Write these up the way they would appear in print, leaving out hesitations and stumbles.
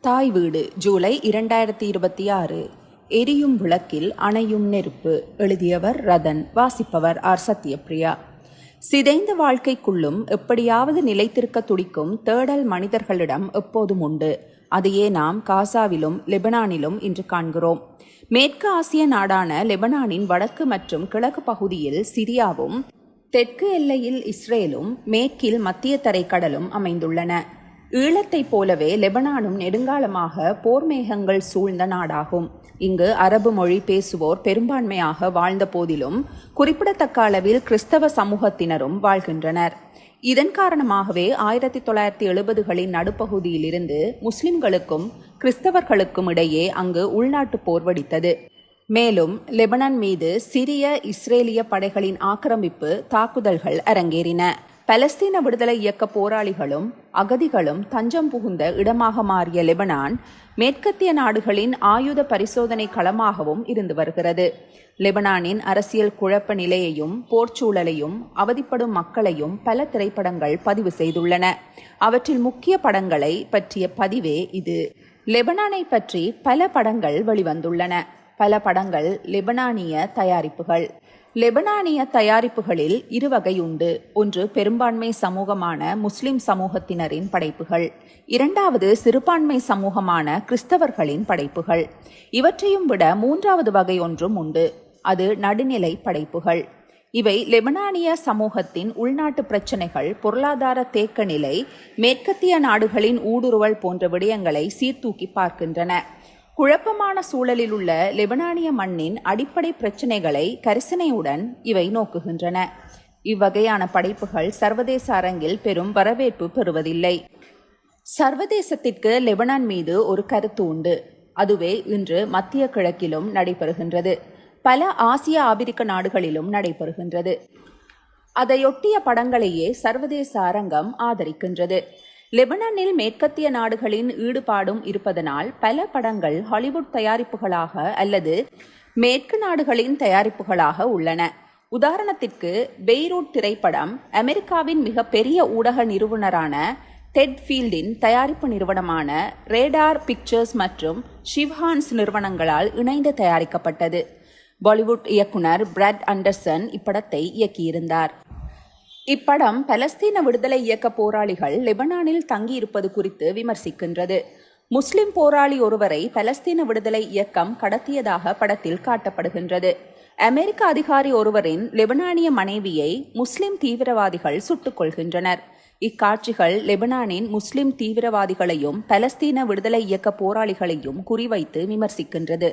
தாய் வீடு ஜூலை 2026. எரியும் விளக்கில் அணையும் நெருப்பு. எழுதியவர் ரதன். வாசிப்பவர் ஆர். சத்யபிரியா. சிதைந்த வாழ்க்கைக்குள்ளும் எப்படியாவது நிலைத்திருக்க துடிக்கும் தேடல் மனிதர்களிடம் எப்போதும் உண்டு. அதையே நாம் காசாவிலும் லெபனானிலும் இன்று காண்கிறோம். மேற்கு ஆசிய நாடான லெபனானின் வடக்கு மற்றும் கிழக்கு பகுதியில் சிரியாவும், தெற்கு எல்லையில் இஸ்ரேலும், மேற்கில் மத்திய தரைக்கடலும் அமைந்துள்ளன. ஈழத்தைப் போலவே லெபனானும் நெடுங்காலமாக போர் மேகங்கள் சூழ்ந்த நாடாகும். இங்கு அரபு மொழி பேசுவோர் பெரும்பான்மையாக வாழ்ந்த போதிலும் குறிப்பிடத்தக்க அளவில் கிறிஸ்தவ சமூகத்தினரும் வாழ்கின்றனர். இதன் காரணமாகவே 1970களின் நடுப்பகுதியிலிருந்து முஸ்லிம்களுக்கும் கிறிஸ்தவர்களுக்கும் இடையே அங்கு உள்நாட்டு போர் வெடித்தது. மேலும் லெபனான் மீது சிரிய இஸ்ரேலிய படைகளின் ஆக்கிரமிப்பு தாக்குதல்கள் அரங்கேறின. பலஸ்தீன விடுதலை இயக்க போராளிகளும் அகதிகளும் தஞ்சம் புகுந்த இடமாக மாறிய லெபனான் மேற்கத்திய நாடுகளின் ஆயுத பரிசோதனை களமாகவும் இருந்து வருகிறது. லெபனானின் அரசியல் குழப்ப நிலையையும் போர்ச்சூழலையும் அவதிப்படும் மக்களையும் பல திரைப்படங்கள் பதிவு செய்துள்ளன. அவற்றில் முக்கிய படங்களை பற்றிய பதிவே இது. லெபனானை பற்றி பல படங்கள் வெளிவந்துள்ளன. பல படங்கள் லெபனானிய தயாரிப்புகள். லெபனானிய தயாரிப்புகளில் இரு வகை உண்டு. ஒன்று பெரும்பான்மை சமூகமான முஸ்லிம் சமூகத்தினரின் படைப்புகள், இரண்டாவது சிறுபான்மை சமூகமான கிறிஸ்தவர்களின் படைப்புகள். இவற்றையும் விட மூன்றாவது வகை ஒன்றும் உண்டு. அது நடுநிலை படைப்புகள். இவை லெபனானிய சமூகத்தின் உள்நாட்டு பிரச்சினைகள், பொருளாதார தேக்க நிலை, மேற்கத்திய நாடுகளின் ஊடுருவல் போன்ற விடயங்களை சீர்தூக்கி பார்க்கின்றன. குழப்பமான சூழலில் உள்ள லெபனானிய மண்ணின் அடிப்படை பிரச்சினைகளை கரிசனையுடன் இவை நோக்குகின்றன. இவ்வகையான படைப்புகள் சர்வதேச அரங்கில் பெரும் வரவேற்பு பெறுவதில்லை. சர்வதேசத்திற்கு லெபனான் மீது ஒரு கருத்து உண்டு. அதுவே இன்று மத்திய கிழக்கிலும் நடைபெறுகின்றது. பல ஆசிய ஆபிரிக்க நாடுகளிலும் நடைபெறுகின்றது. அதையொட்டிய படங்களையே சர்வதேச அரங்கம் ஆதரிக்கின்றது. லெபனானில் மேற்கத்திய நாடுகளின் ஈடுபாடும் இருப்பதனால் பல படங்கள் ஹாலிவுட் தயாரிப்புகளாக அல்லது மேற்கு நாடுகளின் தயாரிப்புகளாக உள்ளன. உதாரணத்திற்கு பெய்ரூட் திரைப்படம் அமெரிக்காவின் மிகப்பெரிய ஊடக நிறுவனரான டெட் ஃபீல்டின் தயாரிப்பு நிறுவனமான ரேடார் பிக்சர்ஸ் மற்றும் ஷிவ்ஹான்ஸ் நிறுவனங்களால் இணைந்து தயாரிக்கப்பட்டது. பாலிவுட் இயக்குனர் பிராட் ஆண்டர்சன் இப்படத்தை இயக்கியிருந்தார். இப்படம் பலஸ்தீன விடுதலை இயக்க போராளிகள் லெபனானில் தங்கியிருப்பது குறித்து விமர்சிக்கின்றது. முஸ்லிம் போராளி ஒருவரை பலஸ்தீன விடுதலை இயக்கம் கடத்தியதாக படத்தில் காட்டப்படுகின்றது. அமெரிக்க அதிகாரி ஒருவரின் லெபனானிய மனைவியை முஸ்லிம் தீவிரவாதிகள் சுட்டுக் கொள்கின்றனர். இக்காட்சிகள் லெபனானின் முஸ்லிம் தீவிரவாதிகளையும் பலஸ்தீன விடுதலை இயக்க போராளிகளையும் குறிவைத்து விமர்சிக்கின்றது.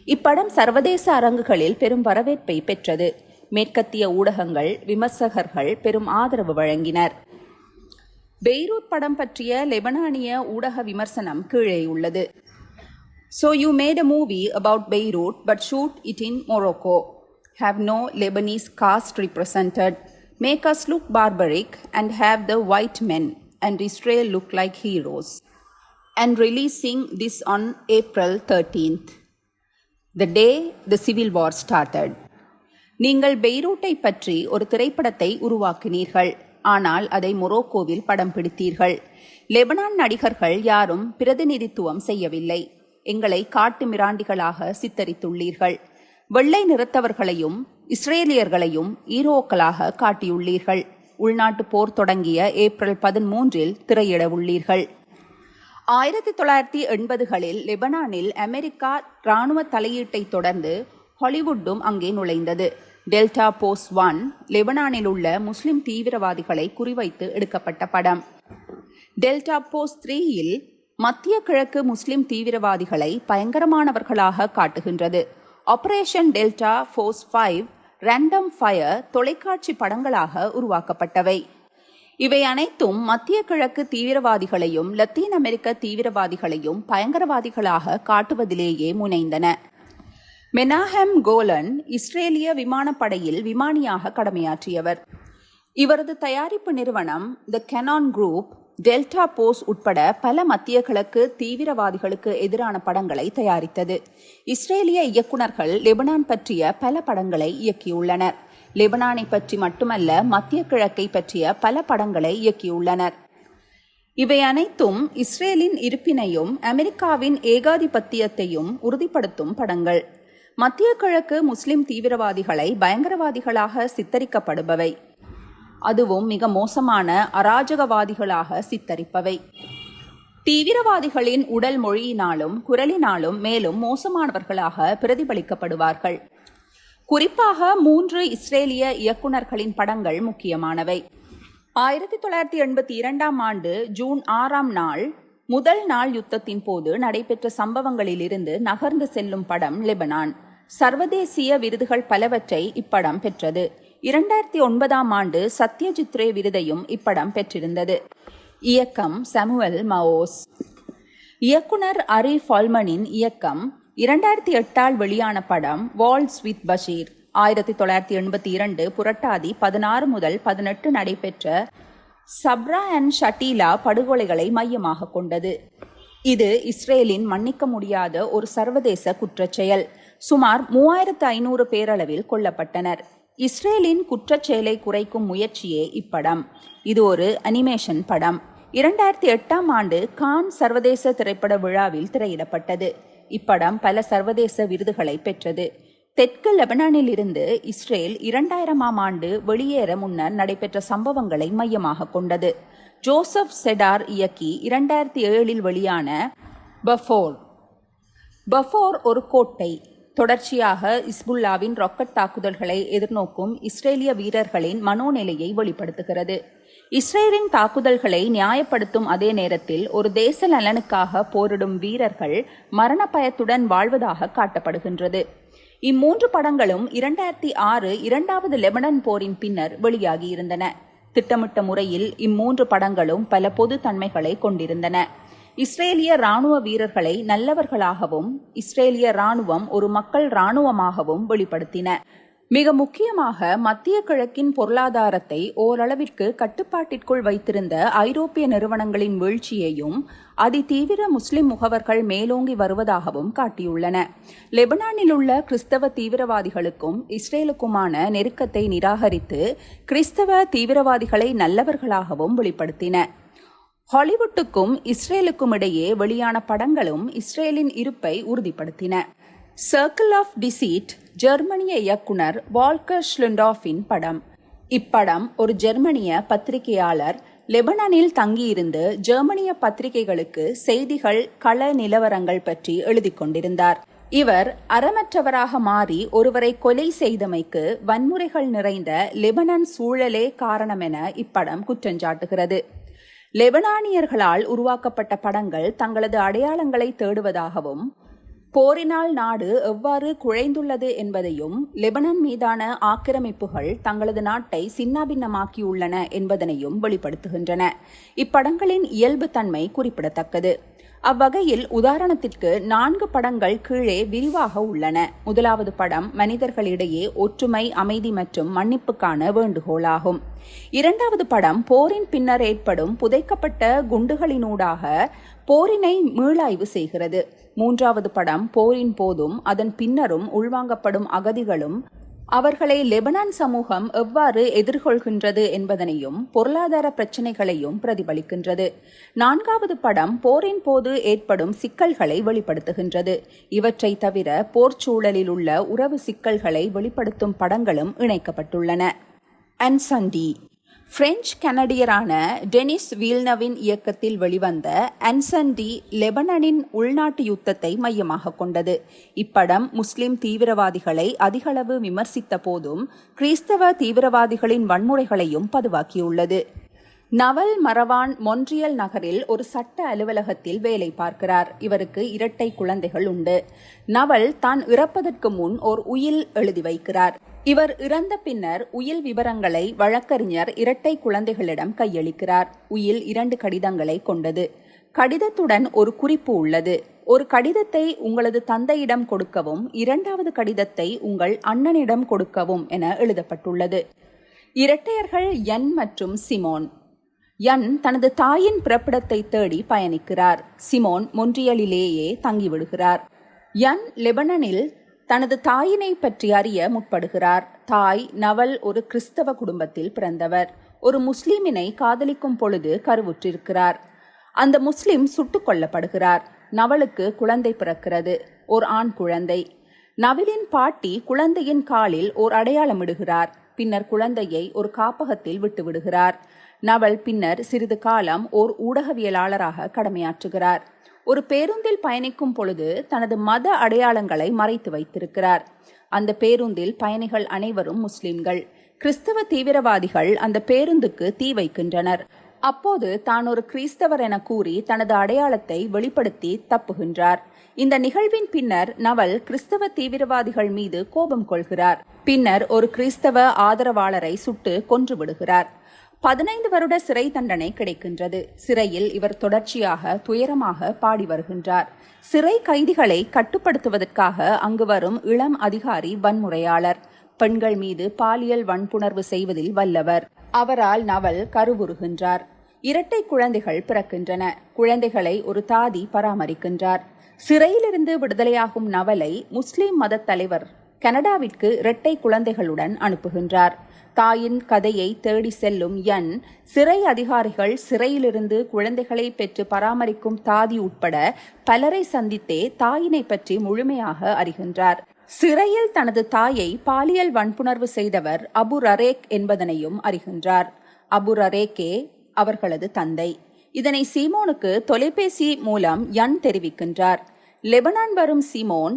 இப்படம் சர்வதேச அரங்குகளில் பெரும் வரவேற்பை பெற்றது. மேற்கத்திய ஊடகங்கள், விமர்சகர்கள் பெரும் ஆதரவு வழங்கினர். பெய்ரூட் படம் பற்றிய லெபனானிய ஊடக விமர்சனம் கீழே உள்ளது. So you made a movie about Beirut but shoot it in Morocco. Have no Lebanese caste represented. Make us look barbaric and have the white men and Israel look like heroes. And releasing this on April 13th, the day the civil war started. நீங்கள் பெய்ரூட்டை பற்றி ஒரு திரைப்படத்தை உருவாக்கினீர்கள். ஆனால் அதை மொரோக்கோவில் படம் பிடித்தீர்கள். Lebanon நடிகர்கள் யாரும் பிரதிநிதித்துவம் செய்யவில்லை. எங்களை காட்டு மிராண்டிகளாக சித்தரித்துள்ளீர்கள். வெள்ளை நிறத்தவர்களையும் இஸ்ரேலியர்களையும் ஈரோக்களாக காட்டியுள்ளீர்கள். உள்நாட்டு போர் தொடங்கிய ஏப்ரல் 13 திரையிட உள்ளீர்கள். 1980களில் லெபனானில் அமெரிக்கா இராணுவ தலையீட்டை தொடர்ந்து ஹாலிவுட்டும் அங்கே நுழைந்தது. டெல்டா போஸ்ட் 1 லெபனானில் உள்ள முஸ்லிம் தீவிரவாதிகளை குறிவைத்து எடுக்கப்பட்ட படம். டெல்டா போஸ்ட் 3 மத்திய கிழக்கு முஸ்லிம் தீவிரவாதிகளை பயங்கரமானவர்களாக காட்டுகின்றது. Operation delta post 5 random fire தொலைக்காட்சி படங்களாக உருவாக்கப்பட்டவை. இவை அனைத்தும் மத்திய கிழக்கு தீவிரவாதிகளையும் லத்தீன் அமெரிக்க தீவிரவாதிகளையும் பயங்கரவாதிகளாக காட்டுவதிலேயே முனைந்தன. மெனாஹெம் கோலன் இஸ்ரேலிய விமானப்படையில் விமானியாக கடமையாற்றியவர். இவரது தயாரிப்பு நிறுவனம் த கெனான் குரூப் டெல்டா போஸ்ட் உட்பட பல மத்திய கிழக்கு தீவிரவாதிகளுக்கு எதிரான படங்களை தயாரித்தது. இஸ்ரேலிய இயக்குநர்கள் லெபனான் பற்றிய பல படங்களை இயக்கியுள்ளனர். லெபனானை பற்றி மட்டுமல்ல, மத்திய கிழக்கை பற்றிய பல படங்களை இயக்கியுள்ளனர். இவை அனைத்தும் இஸ்ரேலின் இருப்பினையும் அமெரிக்காவின் ஏகாதிபத்தியத்தையும் உறுதிப்படுத்தும் படங்கள். மத்திய கிழக்கு முஸ்லிம் தீவிரவாதிகளை பயங்கரவாதிகளாக சித்தரிக்கப்படுபவை, அதுவும் மிக மோசமான அராஜகவாதிகளாக சித்தரிப்பவை. தீவிரவாதிகளின் உடல் மொழியினாலும் குரலினாலும் மேலும் மோசமானவர்களாக பிரதிபலிக்கப்படுவார்கள். குறிப்பாக 3 இஸ்ரேலிய இயக்குநர்களின் படங்கள் முக்கியமானவை. 1982ஆம் ஆண்டு ஜூன் 6ஆம் நாள் முதல் நாள் யுத்தத்தின் போது நடைபெற்ற சம்பவங்களிலிருந்து நகர்ந்து செல்லும் படம் லெபனான். சர்வதேசிய விருதுகள் பலவற்றை இப்படம் பெற்றது. 2009ஆம் ஆண்டு சத்யஜித் ரே விருதையும் இப்படம் பெற்றிருந்தது. இயக்கம் சமுவல் மவோஸ். இயக்குனர் அரி ஃபால்மனின் இயக்கம். 2008ஆல் வெளியான படம் வால்ஸ் வித் பஷீர். 1982 புரட்டாதி 16 முதல் 18 நடைபெற்ற சப்ரா அண்ட் ஷட்டீலா படுகொலைகளை மையமாக கொண்டது. இது இஸ்ரேலின் மன்னிக்க முடியாத ஒரு சர்வதேச குற்றச்செயல். சுமார் 3500 பேரளவில் கொல்லப்பட்டனர். இஸ்ரேலின் குற்றச்செயலை குறைக்கும் முயற்சியே இப்படம். இது ஒரு அனிமேஷன் படம். 2008ஆம் ஆண்டு கான் சர்வதேச திரைப்பட விழாவில் திரையிடப்பட்டது. இப்படம் பல சர்வதேச விருதுகளை பெற்றது. தெற்கு லெபனானில் இருந்து இஸ்ரேல் 2000ஆம் ஆண்டு வெளியேற முன்னர் நடைபெற்ற சம்பவங்களை மையமாக கொண்டது. ஜோசப் செடார் இயக்கி 2007இல் வெளியான பஃபோர் ஒரு கோட்டை தொடர்ச்சியாக இஸ்புல்லாவின் ராக்கெட் தாக்குதல்களை எதிர்நோக்கும் இஸ்ரேலிய வீரர்களின் மனோநிலையை வெளிப்படுத்துகிறது. இஸ்ரேலின் தாக்குதல்களை நியாயப்படுத்தும் அதே நேரத்தில் ஒரு தேச நலனுக்காக போரிடும் வீரர்கள் மரண பயத்துடன் வாழ்வதாக காட்டப்படுகின்றது. இம்மூன்று படங்களும் 2006 இரண்டாவது லெபனான் போரின் பின்னர் வெளியாகியிருந்தன. திட்டமிட்ட முறையில் இம்மூன்று படங்களும் பல பொது தன்மைகளை கொண்டிருந்தன. இஸ்ரேலிய இராணுவ வீரர்களை நல்லவர்களாகவும் இஸ்ரேலிய இராணுவம் ஒரு மக்கள் இராணுவமாகவும் வெளிப்படுத்தின. மிக முக்கியமாக மத்திய கிழக்கின் பொருளாதாரத்தை ஓரளவிற்கு கட்டுப்பாட்டிற்குள் வைத்திருந்த ஐரோப்பிய நிறுவனங்களின் வீழ்ச்சியையும் அதிதீவிர முஸ்லிம் முகவர்கள் மேலோங்கி வருவதாகவும் காட்டியுள்ளன. லெபனானில் உள்ள கிறிஸ்தவ தீவிரவாதிகளுக்கும் இஸ்ரேலுக்குமான நெருக்கத்தை நிராகரித்து கிறிஸ்தவ தீவிரவாதிகளை நல்லவர்களாகவும் வெளிப்படுத்தின. ஹாலிவுட்டுக்கும் இஸ்ரேலுக்கும் இடையே வெளியான படங்களும் இஸ்ரேலின் இருப்பை உறுதிப்படுத்தின. சர்க்கிள் ஆஃப் டிசீட் ஜெர்மனிய இயக்குனர் வால்கர் ஷ்லுண்டாஃபின் படம். இப்படம் ஒரு ஜெர்மனிய பத்திரிகையாளர் லெபனானில் தங்கியிருந்து ஜெர்மனிய பத்திரிகைகளுக்கு செய்திகள், கள நிலவரங்கள் பற்றி எழுதி கொண்டிருந்தார். இவர் அறமற்றவராக மாறி ஒருவரை கொலை செய்தமைக்கு வன்முறைகள் நிறைந்த லெபனான் சூழலே காரணமென இப்படம் குற்றஞ்சாட்டுகிறது. லெபனானியர்களால் உருவாக்கப்பட்ட படங்கள் தங்களது அடையாளங்களை தேடுவதாகவும் போரினால் நாடு எவ்வாறு குழைந்துள்ளது என்பதையும் லெபனான் மீதான ஆக்கிரமிப்புகள் தங்களது நாட்டை சின்னாபின்னமாக்கியுள்ளன என்பதனையும் வெளிப்படுத்துகின்றன. இப்படங்களின் இயல்பு தன்மை குறிப்பிடத்தக்கது. அவ்வகையில் உதாரணத்திற்கு 4 படங்கள் கீழே விரிவாக உள்ளன. முதலாவது படம் மனிதர்களிடையே ஒற்றுமை, அமைதி மற்றும் மன்னிப்புக்கான வேண்டுகோளாகும். இரண்டாவது படம் போரின் பின்னர் ஏற்படும் புதைக்கப்பட்ட குண்டுகளினூடாக போரினை மீளாய்வு செய்கிறது. மூன்றாவது படம் போரின் போதும் அதன் பின்னரும் உள்வாங்கப்படும் அகதிகளும் அவர்களை லெபனான் சமூகம் எவ்வாறு எதிர்கொள்கின்றது என்பதனையும் பொருளாதார பிரச்சினைகளையும் பிரதிபலிக்கின்றது. நான்காவது படம் போரின் போது ஏற்படும் சிக்கல்களை வெளிப்படுத்துகின்றது. இவற்றை தவிர போர்ச்சூழலில் உள்ள உறவு சிக்கல்களை வெளிப்படுத்தும் படங்களும் இணைக்கப்பட்டுள்ளன. அன்சண்டி பிரெஞ்சு கனடியரான டெனிஸ் வீல்னவின் இயக்கத்தில் வெளிவந்த அன்சண்டி லெபனானின் உள்நாட்டு யுத்தத்தை மையமாக கொண்டது. இப்படம் முஸ்லிம் தீவிரவாதிகளை அதிகளவு விமர்சித்த போதும் கிறிஸ்தவ தீவிரவாதிகளின் வன்முறைகளையும் பதிவாக்கியுள்ளது. நவல் மரவான் மொன்றியல் நகரில் ஒரு சட்ட அலுவலகத்தில் வேலை பார்க்கிறார். இவருக்கு 2 குழந்தைகள் உண்டு. நவல் தான் இறப்பதற்கு முன் ஒரு உயில் எழுதி வைக்கிறார். இவர் இறந்த பின்னர் உயில் விவரங்களை வழக்கறிஞர் 2 குழந்தைகளிடம் கையளிக்கிறார். உயில் 2 கடிதங்களை கொண்டது. கடிதத்துடன் ஒரு குறிப்பு உள்ளது. ஒரு கடிதத்தை உங்களது தந்தையிடம் கொடுக்கவும், 2வது கடிதத்தை உங்கள் அண்ணனிடம் கொடுக்கவும் என எழுதப்பட்டுள்ளது. இரட்டையர்கள் யன் மற்றும் சிமோன். யன் தனது தாயின் பிறப்பிடத்தை தேடி பயணிக்கிறார். சிமோன் மொன்றியலிலேயே தங்கிவிடுகிறார். யன் லெபனானில் தனது தாயினை பற்றி அறிய முற்படுகிறார். தாய் நவல் ஒரு கிறிஸ்தவ குடும்பத்தில் பிறந்தவர். ஒரு முஸ்லிமினை காதலிக்கும் பொழுது கருவுற்றிருக்கிறார். அந்த முஸ்லிம் சுட்டுக் கொல்லப்படுகிறார். நவலுக்கு குழந்தை பிறக்கிறது, ஓர் ஆண் குழந்தை. நவலின் பாட்டி குழந்தையின் காலில் ஓர் அடையாளமிடுகிறார். பின்னர் குழந்தையை ஒரு காப்பகத்தில் விட்டுவிடுகிறார். நவல் பின்னர் சிறிது காலம் ஓர் ஊடகவியலாளராக கடமையாற்றுகிறார். ஒரு பேருந்தில் பயணிக்கும் பொழுது தனது மத அடையாளங்களை மறைத்து வைத்திருக்கிறார். அந்த பேருந்தில் பயணிகள் அனைவரும் முஸ்லிம்கள். கிறிஸ்தவ தீவிரவாதிகள் அந்த பேருந்துக்கு தீ வைக்கின்றனர். அப்போது தான் ஒரு கிறிஸ்தவர் என கூறி தனது அடையாளத்தை வெளிப்படுத்தி தப்புகின்றார். இந்த நிகழ்வின் பின்னர் நவல் கிறிஸ்தவ தீவிரவாதிகள் மீது கோபம் கொள்கிறார். பின்னர் ஒரு கிறிஸ்தவ ஆதரவாளரை சுட்டு கொன்றுவிடுகிறார். 15 வருட சிறை தண்டனை கிடைக்கின்றது. சிறையில் இவர் தொடர்ச்சியாக துயரமாக பாடி வருகின்றார். சிறை கைதிகளை கட்டுப்படுத்துவதற்காக அங்கு வரும் இளம் அதிகாரி வன்முறையாளர். பெண்கள் மீது பாலியல் வன்புணர்வு செய்வதில் வல்லவர். அவரால் நவல் கருவுறுகின்றார். இரட்டை குழந்தைகள் பிறக்கின்றன. குழந்தைகளை ஒரு தாதி பராமரிக்கின்றார். சிறையிலிருந்து விடுதலையாகும் நவலை முஸ்லிம் மத தலைவர் கனடாவிற்கு இரட்டை குழந்தைகளுடன் அனுப்புகின்றார். தாயின் கதையை தேடி செல்லும் சிறை அதிகாரிகள் சிறையிலிருந்து குழந்தைகளை பெற்று பராமரிக்கும் தாதி உட்பட பலரை சந்தித்தே தாயினை பற்றி முழுமையாக அறிகின்றார். சிறையில் தனது தாயை பாலியல் வன்புணர்வு செய்தவர் அபு ரரேக் என்பதனையும் அறிகின்றார். அபு ரரேக்கே அவர்களது தந்தை. இதனை சீமோனுக்கு தொலைபேசி மூலம் தெரிவிக்கின்றார். லெபனான் வரும் சீமோன்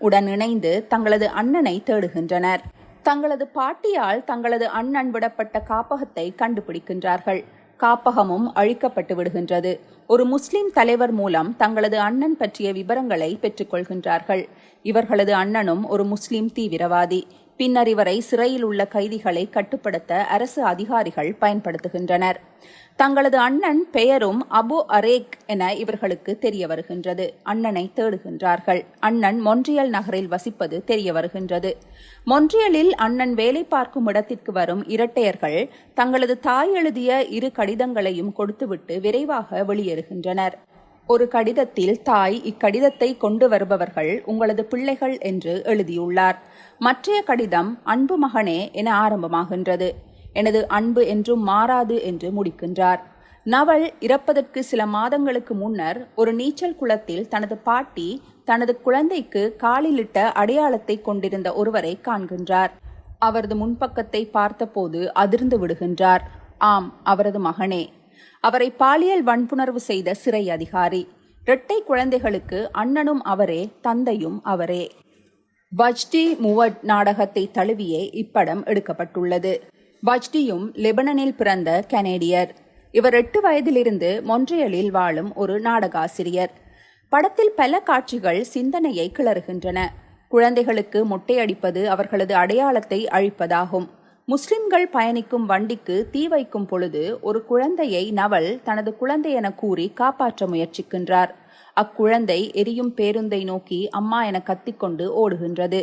உடன் இணைந்து தங்களது அண்ணனை தேடுகின்றனர். தங்களது பாட்டியால் தங்களது அண்ணன் விடப்பட்ட காப்பகத்தை கண்டுபிடிக்கின்றார்கள். காப்பகமும் அழிக்கப்பட்டு விடுகின்றது. ஒரு முஸ்லிம் தலைவர் மூலம் தங்களது அண்ணன் பற்றிய விவரங்களை பெற்றுக்கொள்கின்றார்கள். இவர்களது அண்ணனும் ஒரு முஸ்லிம் தீவிரவாதி. பின்னர் இவரை சிறையில் உள்ள கைதிகளை கட்டுப்படுத்த அரசு அதிகாரிகள் பயன்படுத்துகின்றனர். தங்களது அண்ணன் பெயரும் அபு அரேக் என இவர்களுக்கு தெரிய வருகின்றது. அண்ணனை தேடுகின்றார்கள். அண்ணன் மொன்றியல் நகரில் வசிப்பது தெரிய வருகின்றது. மொன்றியலில் அண்ணன் வேலை பார்க்கும் இடத்திற்கு வரும் இரட்டையர்கள் தங்களது தாய் எழுதிய 2 கடிதங்களையும் கொடுத்துவிட்டு விரைவாக வெளியேறுகின்றனர். ஒரு கடிதத்தில் தாய் இக்கடிதத்தை கொண்டு வருபவர்கள் உங்களது பிள்ளைகள் என்று எழுதியுள்ளார். மற்றைய கடிதம் அன்பு மகனே என ஆரம்பமாகின்றது. எனது அன்பு என்றும் மாறாது என்று முடிக்கின்றார். நவல் இறப்பதற்கு சில மாதங்களுக்கு முன்னர் ஒரு நீச்சல் குளத்தில் தனது பாட்டி தனது குழந்தைக்கு காலிலிட்ட அடையாளத்தை கொண்டிருந்த ஒருவரை காண்கின்றார். அவரது முன்பக்கத்தை பார்த்தபோது அதிர்ந்து விடுகின்றார். ஆம், அவரது மகனே. அவரை பாலியல் வன்புணர்வு செய்த சிறை அதிகாரி. இரட்டை குழந்தைகளுக்கு அண்ணனும் அவரே, தந்தையும் அவரே. வஜ்டி முவட் நாடகத்தை தழுவியே இப்படம் எடுக்கப்பட்டுள்ளது. வஜ்டியும் லெபனனில் பிறந்த கனேடியர். இவர் 8 வயதிலிருந்து மொன்றியலில் வாழும் ஒரு நாடகாசிரியர். படத்தில் பல காட்சிகள் சிந்தனையை கிளறுகின்றன. குழந்தைகளுக்கு மொட்டையடிப்பது அவர்களது அடையாளத்தை அழிப்பதாகும். முஸ்லிம்கள் பயணிக்கும் வண்டிக்கு தீ வைக்கும் பொழுது ஒரு குழந்தையை நவல் தனது குழந்தை என கூறி காப்பாற்ற முயற்சிக்கின்றார். அக்குழந்தை எரியும் பேருந்தை நோக்கி அம்மா என கத்திக்கொண்டு ஓடுகின்றது.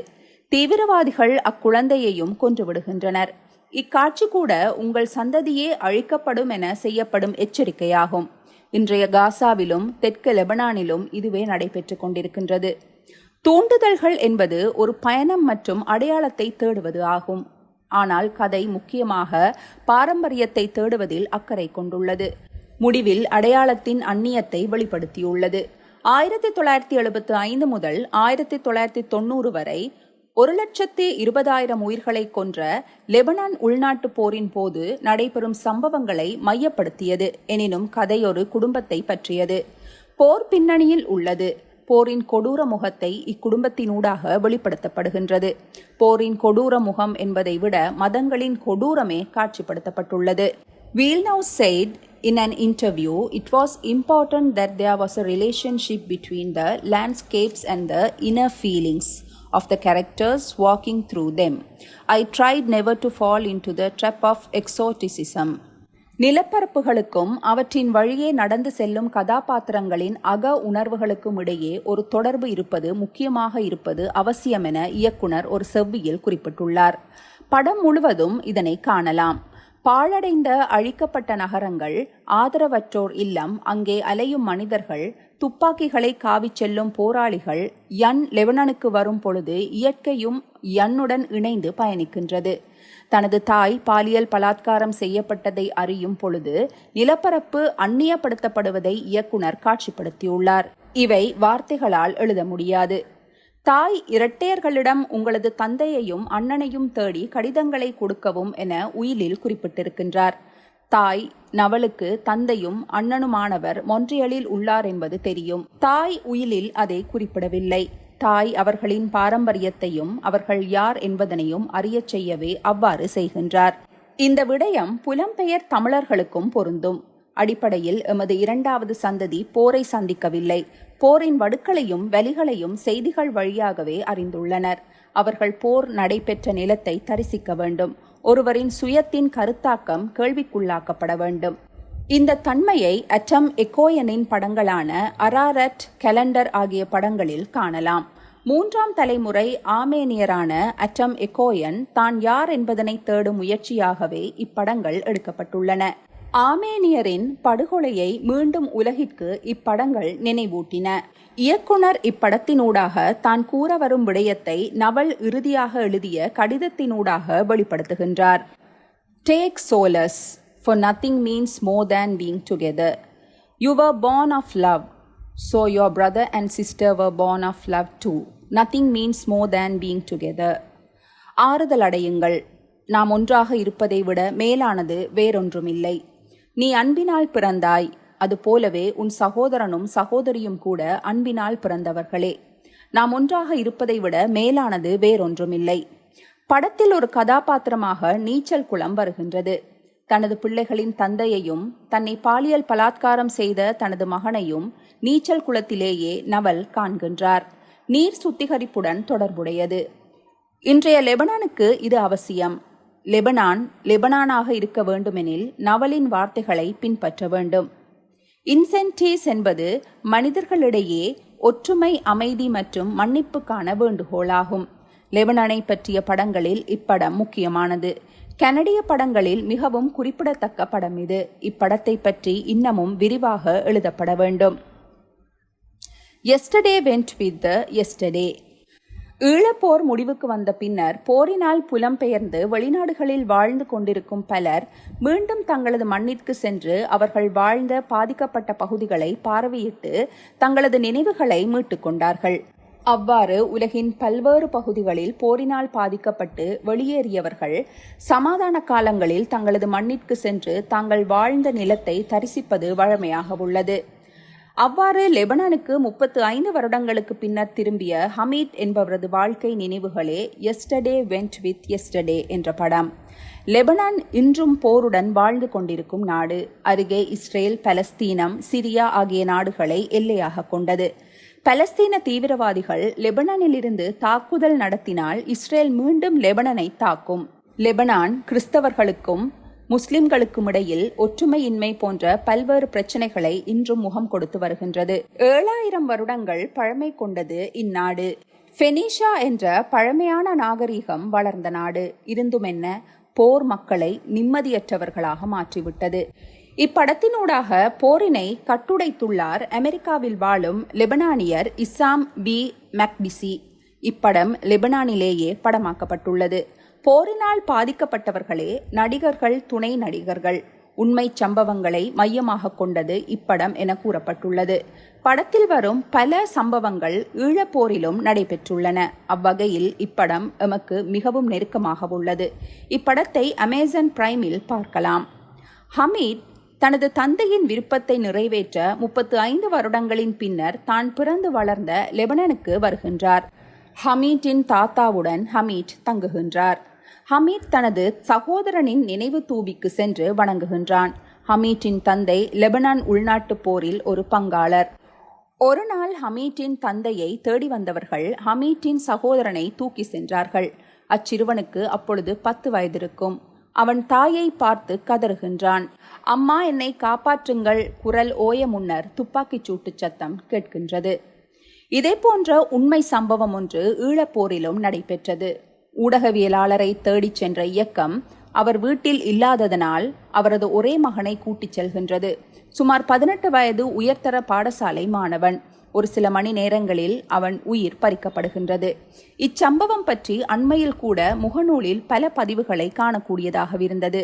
தீவிரவாதிகள் அக்குழந்தையையும் கொன்றுவிடுகின்றனர். இக்காட்சி கூட உங்கள் சந்ததியே அழிக்கப்படும் என செய்யப்படும் எச்சரிக்கையாகும். இன்றைய காசாவிலும் தெற்கு லெபனானிலும் இதுவே நடைபெற்று கொண்டிருக்கின்றது. தூண்டுதல்கள் என்பது ஒரு பயணம் மற்றும் அடையாளத்தை தேடுவது ஆகும். ஆனால் கதை முக்கியமாக பாரம்பரியத்தை தேடுவதில் அக்கறை கொண்டுள்ளது. முடிவில் அடையாளத்தின் அந்நியத்தை வெளிப்படுத்தியுள்ளது. 1975 முதல் 1990 வரை 1,20,000 உயிர்களை கொன்ற லெபனான் உள்நாட்டு போரின் போது நடைபெறும் சம்பவங்களை மையப்படுத்தியது. எனினும் கதை ஒரு குடும்பத்தை பற்றியது. போர் பின்னணியில் உள்ளது. போரின் கொடூர முகத்தை இக்குடும்பத்தினூடாக வெளிப்படுத்தப்படுகின்றது. போரின் கொடூர முகம் என்பதை விட மதங்களின் கொடூரமே காட்சிப்படுத்தப்பட்டுள்ளது. Villeneuve said in an interview, it was important that there was a relationship between the landscapes and the inner feelings of the characters walking through them. I tried never to fall into the trap of exoticism. நிலப்பரப்புகளுக்கும் அவற்றின் வழியே நடந்து செல்லும் கதாபாத்திரங்களின் அக உணர்வுகளுக்கும் இடையே ஒரு தொடர்பு இருப்பது முக்கியமாக இருப்பது அவசியம் என இயக்குனர் ஒரு செவ்வியில் குறிப்பிட்டுள்ளார். படம் முழுவதும் இதனை காணலாம். பாழடைந்த அழிக்கப்பட்ட நகரங்கள், ஆதரவற்றோர் இல்லம், அங்கே அலையும் மனிதர்கள், துப்பாக்கிகளை காவிச் செல்லும் போராளிகள் யன் லெபனானுக்கு வரும் பொழுது இயற்கையும் யன்னுடன் இணைந்து பயணிக்கின்றது. தனது தாய் பாலியல் பலாத்காரம் செய்யப்பட்டதை அறியும் பொழுது நிலப்பரப்பு அந்நியப்படுத்தப்படுவதை இயக்குனர் காட்சிப்படுத்தியுள்ளார். இவை வார்த்தைகளால் எழுத முடியாது. தாய் இரட்டையர்களிடம் உங்களது தந்தையையும் அண்ணனையும் தேடி கடிதங்களை கொடுக்கவும் என உயிலில் குறிப்பிட்டிருக்கின்றார். தாய் நவலுக்கு தந்தையும் அண்ணனுமானவர் மொன்றியலில் உள்ளார் என்பது தெரியும். தாய் உயிலில் அதை குறிப்பிடவில்லை. தாய் அவர்களின் பாரம்பரியத்தையும் அவர்கள் யார் என்பதனையும் அறியச் செய்யவே அவ்வாறு செய்கின்றார். இந்த விடயம் புலம்பெயர் தமிழர்களுக்கும் பொருந்தும். அடிப்படையில் எமது இரண்டாவது சந்ததி போரை சந்திக்கவில்லை. போரின் வடுக்களையும் வலிகளையும் செய்திகள் வழியாகவே அறிந்துள்ளனர். அவர்கள் போர் நடைபெற்ற நிலத்தை தரிசிக்க வேண்டும். ஒருவரின் சுயத்தின் கருத்தாக்கம் கேள்விக்குள்ளாக்கப்பட வேண்டும். இந்த தன்மையை அட்டம் எக்கோயனின் படங்களான அராரட், கலண்டர் ஆகிய படங்களில் காணலாம். 3ஆம் தலைமுறை ஆர்மேனியரான அட்டம் எக்கோயன் தான் யார் என்பதனை தேடும் முயற்சியாகவே இப்படங்கள் எடுக்கப்பட்டுள்ளன. ஆர்மேனியரின் படுகொலையை மீண்டும் உலகிற்கு இப்படங்கள் நினைவூட்டின. இயக்குனர் இப்படத்தினூடாக தான் கூற வரும் விடயத்தை நவல் இறுதியாக எழுதிய கடிதத்தினூடாக வெளிப்படுத்துகின்றார். Take solace, for nothing means more than being together. You were born of love, so your brother and sister were born of love too. Nothing means more than being together. ஆறுதல் அடையுங்கள். நாம் ஒன்றாக இருப்பதை விட மேலானது வேறொன்றுமில்லை. நீ அன்பினால் பிறந்தாய். அதுபோலவே உன் சகோதரனும் சகோதரியும் கூட அன்பினால் பிறந்தவர்களே. நாம் ஒன்றாக இருப்பதை விட மேலானது வேறொன்றுமில்லை. படத்தில் ஒரு கதாபாத்திரமாக நீச்சல் குளம் வருகின்றது. தனது பிள்ளைகளின் தந்தையையும் தன்னை பாலியல் பலாத்காரம் செய்த தனது மகனையும் நீச்சல் குளத்திலேயே நவல் காண்கின்றார். நீர் சுத்திகரிப்புடன் தொடர்புடையது. இன்றைய லெபனானுக்கு இது அவசியம். லெபனானாக இருக்க வேண்டுமெனில் நவலின் வார்த்தைகளை பின்பற்ற வேண்டும். இன்சென்டிவ்ஸ் என்பது மனிதர்களிடையே ஒற்றுமை, அமைதி மற்றும் மன்னிப்புக்கான வேண்டுகோளாகும். லெபனானை பற்றிய படங்களில் இப்படம் முக்கியமானது. கனடிய படங்களில் மிகவும் குறிப்பிடத்தக்க படம் இது. இப்படத்தை பற்றி இன்னமும் விரிவாக எழுதப்பட வேண்டும். Yesterday went with the yesterday. ஈழப்போர் முடிவுக்கு வந்த பின்னர் போரினால் புலம்பெயர்ந்து வெளிநாடுகளில் வாழ்ந்து கொண்டிருக்கும் பலர் மீண்டும் தங்களது மண்ணிற்கு சென்று அவர்கள் வாழ்ந்த பாதிக்கப்பட்ட பகுதிகளை பார்வையிட்டு தங்களது நினைவுகளை மீட்டுக் கொண்டார்கள். அவ்வாறு உலகின் பல்வேறு பகுதிகளில் போரினால் பாதிக்கப்பட்டு வெளியேறியவர்கள் சமாதான காலங்களில் தங்களது மண்ணிற்கு சென்று தாங்கள் வாழ்ந்த நிலத்தை தரிசிப்பது வழமையாக உள்ளது. அவ்வாறு லெபனானுக்கு 35 வருடங்களுக்கு பின்னர் திரும்பிய ஹமீட் என்பவரது வாழ்க்கை நினைவுகளே எஸ்டர்டே வெண்ட் வித் எஸ்டர்டே என்ற படம். லெபனான் இன்றும் போருடன் வாழ்ந்து கொண்டிருக்கும் நாடு. அருகே இஸ்ரேல், பலஸ்தீனம், சிரியா ஆகிய நாடுகளை எல்லையாக கொண்டது. பலஸ்தீன தீவிரவாதிகள் லெபனானிலிருந்து தாக்குதல் நடத்தினால் இஸ்ரேல் மீண்டும் லெபனானை தாக்கும். லெபனான் கிறிஸ்தவர்களுக்கும் முஸ்லிம்களுக்கும் இடையில் ஒற்றுமையின்மை போன்ற பல்வேறு பிரச்சனைகளை இன்றும் முகம் கொடுத்து வருகின்றது. 7000 வருடங்கள் பழமை கொண்டது இந்நாடு. ஃபெனிஷா என்ற பழமையான நாகரீகம் வளர்ந்த நாடு. இருந்தும் என்ன, போர் மக்களை நிம்மதியற்றவர்களாக மாற்றிவிட்டது. இப்படத்தினூடாக போரினை கட்டுடைத்துள்ளார் அமெரிக்காவில் வாழும் லெபனானியர் இசாம் பி மக்டிசி. இப்படம் லெபனானிலேயே படமாக்கப்பட்டுள்ளது. போரினால் பாதிக்கப்பட்டவர்களே நடிகர்கள், துணை நடிகர்கள். உண்மை சம்பவங்களை மையமாக கொண்டது இப்படம் என கூறப்பட்டுள்ளது. படத்தில் வரும் பல சம்பவங்கள் ஈழப்போரிலும் நடைபெற்றுள்ளன. அவ்வகையில் இப்படம் எமக்கு மிகவும் நெருக்கமாக உள்ளது. இப்படத்தை அமேசான் பிரைமில் பார்க்கலாம். ஹமீட் தனது தந்தையின் விருப்பத்தை நிறைவேற்ற 35 வருடங்களின் பின்னர் தான் பிறந்து வளர்ந்த லெபனானுக்கு வருகின்றார். ஹமீட்டின் தாத்தாவுடன் ஹமீட் தங்குகின்றார். ஹமீட் தனது சகோதரனின் நினைவு தூபிக்கு சென்று வணங்குகின்றான். ஹமீட்டின் தந்தை லெபனான் உள்நாட்டு போரில் ஒரு பங்காளர். ஒரு நாள் ஹமீட்டின் தந்தையை தேடி வந்தவர்கள் ஹமீட்டின் சகோதரனை தூக்கி சென்றார்கள். அச்சிறுவனுக்கு அப்பொழுது 10 வயதிருக்கும். அவன் தாயை பார்த்து கதறுகின்றான். அம்மா, என்னை காப்பாற்றுங்கள். குரல் ஓய முன்னர் துப்பாக்கிச் சூட்டு சத்தம் கேட்கின்றது. இதே போன்ற உண்மை சம்பவம் ஒன்று ஈழப்போரிலும் நடைபெற்றது. ஊடகவியலாளரை தேடிச் சென்ற இயக்கம் அவர் வீட்டில் இல்லாததனால் அவரது ஒரே மகனை கூட்டிச் செல்கின்றது. சுமார் 18 வயது உயர்தர பாடசாலை மாணவன். ஒரு சில மணி நேரங்களில் அவன் உயிர் பறிக்கப்படுகின்றது. இச்சம்பவம் பற்றி அண்மையில் கூட முகநூலில் பல பதிவுகளை காணக்கூடியதாகவிருந்தது.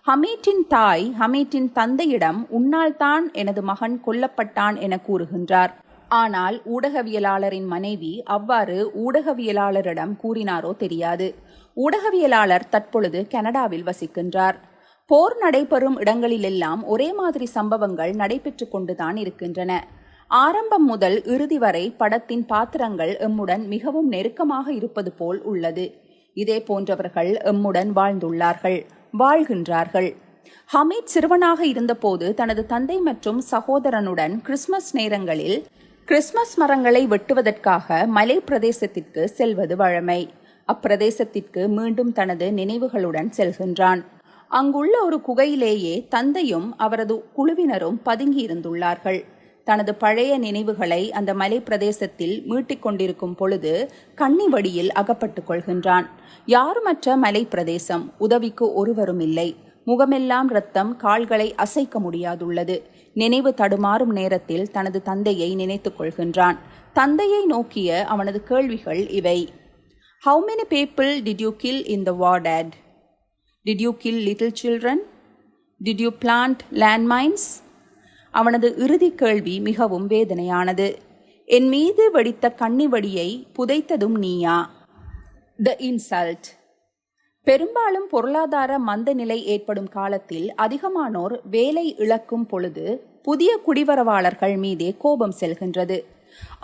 ஹமீட்டின் தாய் ஹமீட்டின் தந்தையிடம் உன்னால் தான் எனது மகன் கொல்லப்பட்டான் என கூறுகின்றார். ஆனால் ஊடகவியலாளரின் மனைவி அவ்வாறு ஊடகவியலாளரிடம் கூறினாரோ தெரியாது. ஊடகவியலாளர் தற்பொழுது கனடாவில் வசிக்கின்றார். போர் நடைபெறும் இடங்களிலெல்லாம் ஒரே மாதிரி சம்பவங்கள் நடைபெற்று கொண்டுதான் இருக்கின்றன. ஆரம்பம் முதல் இறுதி வரை படத்தின் பாத்திரங்கள் எம்முடன் மிகவும் நெருக்கமாக இருப்பது போல் உள்ளது. இதே போன்றவர்கள் எம்முடன் வாழ்ந்துள்ளார்கள், வாழ்கின்றார்கள். ஹமீட் சிறுவனாக இருந்தபோது தனது தந்தை மற்றும் சகோதரனுடன் கிறிஸ்துமஸ் நேரங்களில் கிறிஸ்துமஸ் மரங்களை வெட்டுவதற்காக மலை பிரதேசத்திற்கு செல்வது வழமை. அப்பிரதேசத்திற்கு மீண்டும் தனது நினைவுகளுடன் செல்கின்றான். அங்குள்ள ஒரு குகையிலேயே தந்தையும் அவரது குழுவினரும் பதுங்கியிருந்துள்ளார்கள். தனது பழைய நினைவுகளை அந்த மலை பிரதேசத்தில் மீட்டிக் கொண்டிருக்கும் பொழுது கண்ணி வடியில் அகப்பட்டுக் கொள்கின்றான். யாருமற்ற மலை பிரதேசம், உதவிக்கு ஒருவரும் இல்லை. முகமெல்லாம் இரத்தம், கால்களை அசைக்க முடியாதுள்ளது. நினைவு தடுமாறும் நேரத்தில் தனது தந்தையை நினைத்துக் கொள்கின்றான். தந்தையை நோக்கிய அவனது கேள்விகள் இவை: How many people did you kill in the war, Dad? Did you kill little children? Did you plant landmines? அவனது இறுதி கேள்வி மிகவும் வேதனையானது. என் மீது வெடித்த கண்ணி வடியை புதைத்ததும் நீயா? The insult. பெரும்பாலும் பொருளாதார மந்த நிலை ஏற்படும் காலத்தில் அதிகமானோர் வேலை இழக்கும் பொழுது புதிய குடிவரவாளர்கள் மீதே கோபம் செல்கின்றது.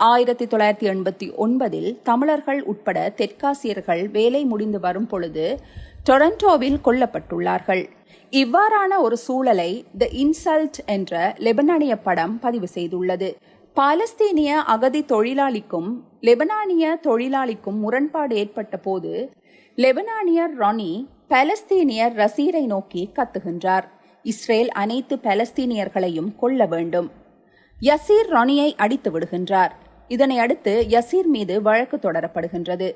1989 தமிழர்கள் உட்பட தெற்காசியர்கள் வேலை முடிந்து வரும் பொழுது டொரண்டோவில் கொல்லப்பட்டுள்ளார்கள். இவ்வாறான ஒரு சூழலை த இன்சல்ட் என்ற லெபனானிய படம் பதிவு செய்துள்ளது. பாலஸ்தீனிய அகதி தொழிலாளிக்கும் லெபனானிய தொழிலாளிக்கும் முரண்பாடு ஏற்பட்ட போது லெபனானியர் ரானி பாலஸ்தீனியர் ரசீரை நோக்கி கத்துகின்றார். இஸ்ரேல் அனைத்து பாலஸ்தீனியர்களையும் கொல்ல வேண்டும். யசீர் ரானியை அடித்து விடுகின்றார். இதனை அடுத்து யசீர் மீது வழக்கு தொடரப்படுகின்றது.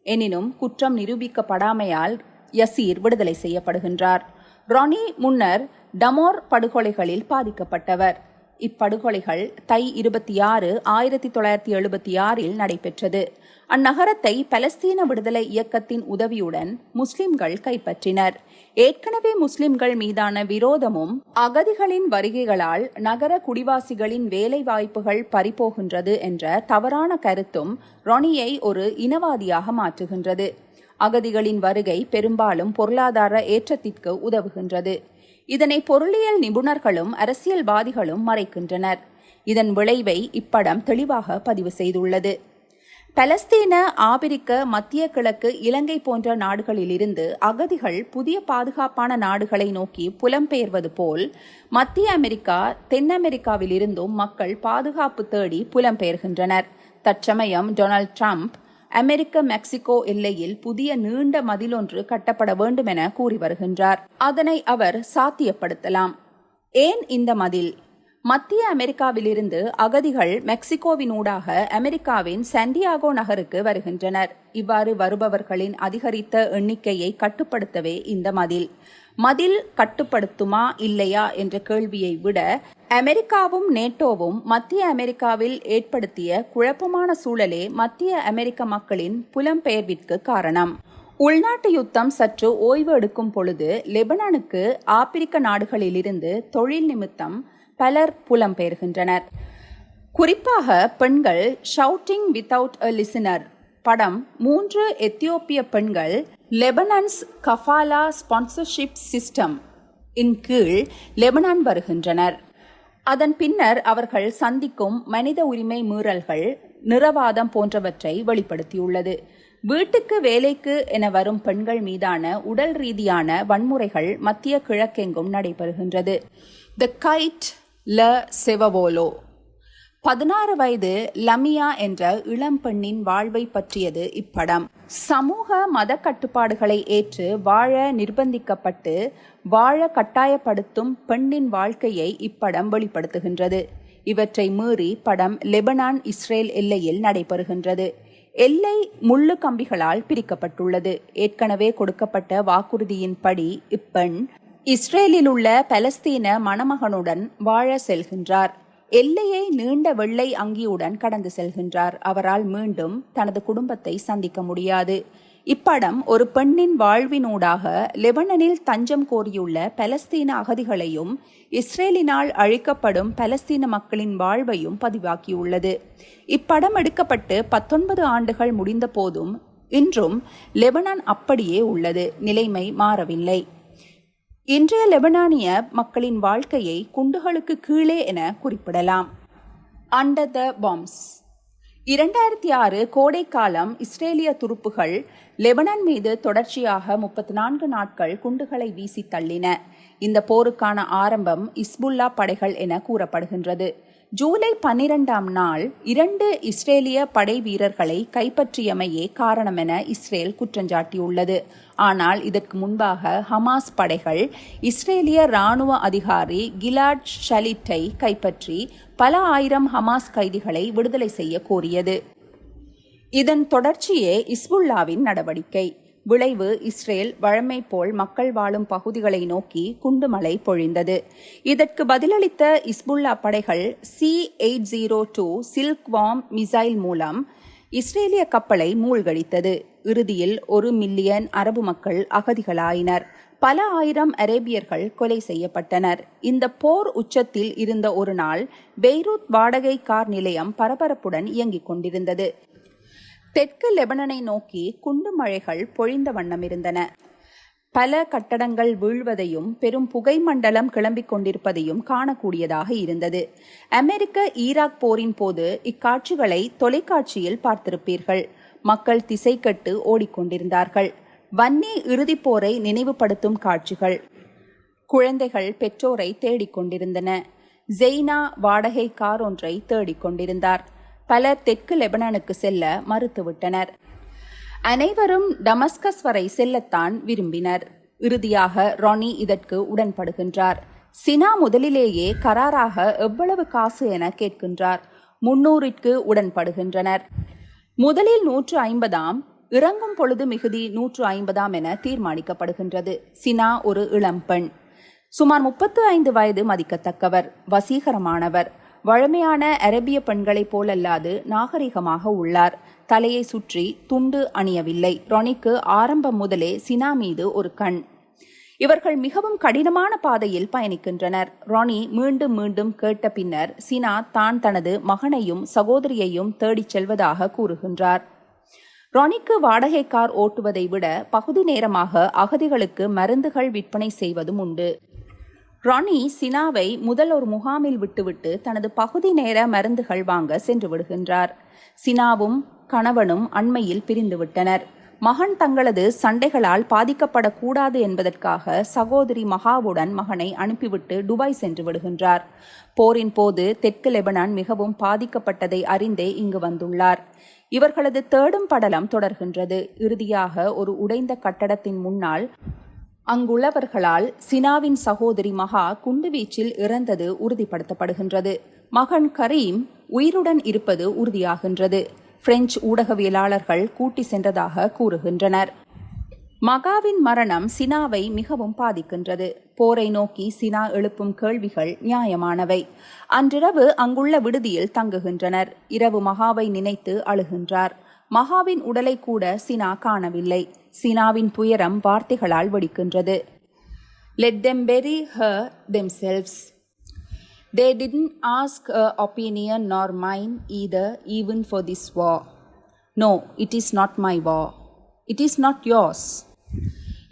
எனினும் குற்றம் நிரூபிக்கப்படாமையால் யசீர் விடுதலை செய்யப்படுகின்றார். ரானி முன்னர் டமோர் படுகொலைகளில் பாதிக்கப்பட்டவர். இப்படுகொலைகள் தை 26, 1976 நடைபெற்றது. அந்நகரத்தை பலஸ்தீன விடுதலை இயக்கத்தின் உதவியுடன் முஸ்லிம்கள் கைப்பற்றினர். ஏற்கனவே முஸ்லிம்கள் மீதான விரோதமும் அகதிகளின் வருகைகளால் நகர குடிவாசிகளின் வேலை வாய்ப்புகள் பறிபோகின்றது என்ற தவறான கருத்தும் ரானியை ஒரு இனவாதியாக மாற்றுகின்றது. அகதிகளின் வருகை பெரும்பாலும் பொருளாதார ஏற்றத்திற்கு உதவுகின்றது. இதனை பொருளியல் நிபுணர்களும் அரசியல்வாதிகளும் மறைக்கின்றனர். இதன் விளைவை இப்படம் தெளிவாக பதிவு செய்துள்ளது. பலஸ்தீன, ஆபிரிக்க, மத்திய கிழக்கு, இலங்கை போன்ற நாடுகளிலிருந்து அகதிகள் புதிய பாதுகாப்பான நாடுகளை நோக்கி புலம்பெயர்வது போல் மத்திய அமெரிக்கா, தென் அமெரிக்காவிலிருந்தும் மக்கள் பாதுகாப்பு தேடி புலம்பெயர்கின்றனர். தற்சமயம் டொனால்ட் ட்ரம்ப் அமெரிக்க மெக்சிகோ எல்லையில் புதிய நீண்ட மதிலொன்று கட்டப்பட வேண்டும் என கூறி வருகின்றார். அதனை அவர் சாத்தியப்படுத்தலாம். ஏன் இந்த மதில்? மத்திய அமெரிக்காவிலிருந்து அகதிகள் மெக்சிகோவினூடாக அமெரிக்காவின் சாண்டியாகோ நகருக்கு வருகின்றனர். இவ்வாறு வருபவர்களின் அதிகரித்த எண்ணிக்கையை கட்டுப்படுத்தவே இந்த மதில். மதில் கட்டுப்படுத்துமா இல்லையா என்ற கேள்வியை விட அமெரிக்காவும் நேட்டோவும் மத்திய அமெரிக்காவில் ஏற்படுத்திய குழப்பமான சூழலே மத்திய அமெரிக்க மக்களின் புலம்பெயர்விற்கு காரணம். உள்நாட்டு யுத்தம் சற்று ஓய்வு எடுக்கும் பொழுது லெபனானுக்கு ஆப்பிரிக்க நாடுகளிலிருந்து தொழில் நிமித்தம் பலர் புலம்பெயர்கின்றனர். குறிப்பாக பெண்கள். ஷவுட்டிங் வித்தவுட் அ லிசனர் படம் 3 எத்தியோப்பிய பெண்கள் லெபனான்ஸ் கஃபாலா ஸ்பான்சர்ஷிப் சிஸ்டம் இன் கீழ் லெபனான் வருகின்றனர். அதன் பின்னர் அவர்கள் சந்திக்கும் மனித உரிமை மீறல்கள், நிறவாதம் போன்றவற்றை வெளிப்படுத்தியுள்ளது. வீட்டுக்கு வேலைக்கு என வரும் பெண்கள் மீதான உடல் ரீதியான வன்முறைகள் மத்திய கிழக்கெங்கும் நடைபெறுகின்றது. த கைட் ல செவவோலோ 16 வயது லமியா என்ற இளம் பெண்ணின் வாழ்வை பற்றியது இப்படம். சமூக மத கட்டுப்பாடுகளை ஏற்று வாழ நிர்பந்திக்கப்பட்டு வாழ கட்டாயப்படுத்தும் பெண்ணின் வாழ்க்கையை இப்படம் வெளிப்படுத்துகின்றது. இவற்றை மீறி படம் லெபனான் இஸ்ரேல் எல்லையில் நடைபெறுகின்றது. எல்லை முள்ளு கம்பிகளால் பிரிக்கப்பட்டுள்ளது. ஏற்கனவே கொடுக்கப்பட்ட வாக்குறுதியின்படி இப்பெண் இஸ்ரேலில் உள்ள பலஸ்தீன மணமகனுடன் வாழ செல்கின்றார். எல்லையை நீண்ட வெள்ளை அங்கியுடன் கடந்து செல்கின்றார். அவரால் மீண்டும் தனது குடும்பத்தை சந்திக்க முடியாது. இப்படம் ஒரு பெண்ணின் வாழ்வினூடாக லெபனனில் தஞ்சம் கோரியுள்ள பலஸ்தீன அகதிகளையும் இஸ்ரேலினால் அழிக்கப்படும் பலஸ்தீன மக்களின் வாழ்வையும் பதிவாக்கியுள்ளது. இப்படம் எடுக்கப்பட்டு 19 ஆண்டுகள் முடிந்த போதும் இன்றும் லெபனான் அப்படியே உள்ளது. நிலைமை மாறவில்லை. இன்றைய லெபனானிய மக்களின் வாழ்க்கையை குண்டுகளுக்கு கீழே என குறிப்பிடலாம். Under the palms. 2006 கோடைக்காலம் இஸ்ரேலிய துருப்புகள் லெபனான் மீது தொடர்ச்சியாக 34 நாட்கள் குண்டுகளை வீசி தள்ளின. இந்த போருக்கான ஆரம்பம் இஸ்புல்லா படைகள் என கூறப்படுகின்றது. ஜூலை 12ஆம் நாள் 2 இஸ்ரேலிய படை வீரர்களை கைப்பற்றியமையே காரணம் என இஸ்ரேல் குற்றஞ்சாட்டியுள்ளது. ஆனால் இதற்கு முன்பாக ஹமாஸ் படைகள் இஸ்ரேலிய இராணுவ அதிகாரி கிலாட் ஷலிட்டை கைப்பற்றி பல ஆயிரம் ஹமாஸ் கைதிகளை விடுதலை செய்ய கோரியது. இதன் தொடர்ச்சியே இஸ்புல்லாவின் நடவடிக்கை. விளைவு இஸ்ரேல் வழமை போல் மக்கள் வாழும் பகுதிகளை நோக்கி குண்டுமழை பொழிந்தது. இதற்கு பதிலளித்த இஸ்புல்லா படைகள் C-802 சில்க் வார்ம் மிசைல் மூலம் இஸ்ரேலிய கப்பலை மூழ்கடித்தது. இறுதியில் 1 மில்லியன் அரபு மக்கள் அகதிகளாயினர். பல ஆயிரம் அரேபியர்கள் கொலை செய்யப்பட்டனர். இந்த போர் உச்சத்தில் இருந்த ஒரு நாள் பெய்ரூத் வாடகை கார் நிலையம் பரபரப்புடன் இயங்கிக் கொண்டிருந்தது. தெற்கு லெபனனை நோக்கி குண்டு மழைகள் பொழிந்த வண்ணம் இருந்தன. பல கட்டடங்கள் வீழ்வதையும் பெரும் புகை மண்டலம் கிளம்பிக் கொண்டிருப்பதையும் காணக்கூடியதாக இருந்தது. அமெரிக்க ஈராக் போரின் போது இக்காட்சிகளை தொலைக்காட்சியில் பார்த்திருப்பீர்கள். மக்கள் திசை கட்டு ஓடிக்கொண்டிருந்தார்கள். வன்னி இறுதிப் போரை நினைவுபடுத்தும் காட்சிகள். குழந்தைகள் பெற்றோரை தேடிக்கொண்டிருந்தன. ஜெய்னா வாடகை கார் ஒன்றை தேடிக்கொண்டிருந்தார். பலர் தெற்கு லெபனானுக்கு செல்ல மறுத்துவிட்டனர். அனைவரும் டமஸ்கஸ் வரை செல்லத்தான் விரும்பினர். இறுதியாக ரானி இதற்கு உடன்படுகின்றார். சினா முதலிலேயே கராராக எவ்வளவு காசு என கேட்கின்றார். 300ற்கு உடன்படுகின்றனர். முதலில் 150, இறங்கும் பொழுது மிகுதி 150 என தீர்மானிக்கப்படுகின்றது. சினா ஒரு இளம்பெண். சுமார் 35 வயது, மதிக்கத்தக்கவர், வசீகரமானவர். வழமையான அரேபிய பெண்களைப் போலல்லாது நாகரிகமாக உள்ளார். தலையை சுற்றி துண்டு அணியவில்லை. ரானிக்கு ஆரம்பம் முதலே சினா மீது ஒரு கண். இவர்கள் மிகவும் கடினமான பாதையில் பயணிக்கின்றனர். ரானி மீண்டும் மீண்டும் கேட்ட பின்னர் சினா தான் தனது மகனையும் சகோதரியையும் தேடிச் செல்வதாக கூறுகின்றார். ரானிக்கு வாடகை கார் ஓட்டுவதை விட பகுதி நேரமாக அகதிகளுக்கு மருந்துகள் விற்பனை செய்வதும் உண்டு. ரானி சினாவை முதல் ஒரு முகாமில் விட்டுவிட்டு தனது பகுதி நேர மருந்துகள் வாங்க சென்று விடுகின்றார். சினாவும் கணவனும் அண்மையில் பிரிந்துவிட்டனர். மகன் தங்களது சண்டைகளால் பாதிக்கப்படக்கூடாது என்பதற்காக சகோதரி மகாவுடன் மகனை அனுப்பிவிட்டு துபாய் சென்று விடுகின்றார். போரின் போது தெற்கு லெபனான் மிகவும் பாதிக்கப்பட்டதை அறிந்தே இங்கு வந்துள்ளார். இவர்களது தேடும் படலம் தொடர்கின்றது. இறுதியாக ஒரு உடைந்த கட்டடத்தின் முன்னால் அங்குள்ளவர்களால் சினாவின் சகோதரி மகா குண்டுவீச்சில் இறந்தது உறுதிப்படுத்தப்படுகின்றது. மகன் கரீம் உயிருடன் இருப்பது உறுதியாகின்றது. பிரெஞ்சு ஊடகவியலாளர்கள் கூட்டி சென்றதாக கூறுகின்றனர். மகாவின் மரணம் சினாவை மிகவும் பாதிக்கின்றது. போரை நோக்கி சினா எழுப்பும் கேள்விகள் நியாயமானவை. அன்றிரவு அங்குள்ள விடுதியில் தங்குகின்றனர். இரவு மகாவை நினைத்து அழுகின்றார். மகாவின் உடலை கூட சினா காணவில்லை. சினாவின் துயரம் வார்த்தைகளால் வெடிக்கின்றது. Let them bury her themselves. They didn't ask her opinion nor mine either, even for this war. No, it is not my war. It is not yours.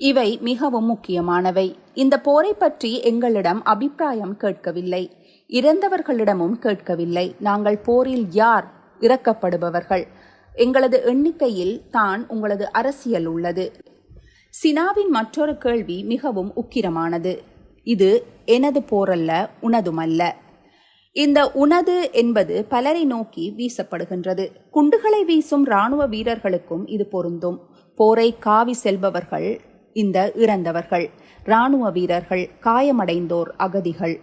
இவை மிகவும் முக்கியமானவை. இந்த போரை பற்றி எங்களிடம் அபிப்பிராயம் கேட்கவில்லை. இறந்தவர்களிடமும் கேட்கவில்லை. நாங்கள் போரில் யார் இறக்கப்படுபவர்கள்? எங்களது எண்ணிக்கையில் தான் உங்களது அரசியல் உள்ளது. சினாவின் மற்றொரு கேள்வி மிகவும் உக்கிரமானது. இது எனது போரல்ல, உனதுமல்ல. இந்த உனது என்பது பலரை நோக்கி வீசப்படுகின்றது. குண்டுகளை வீசும் இராணுவ வீரர்களுக்கும் இது பொருந்தும். போரை காவி செல்பவர்கள் இந்த இறந்தவர்கள், இராணுவ வீரர்கள், காயமடைந்தோர், அகதிகள்.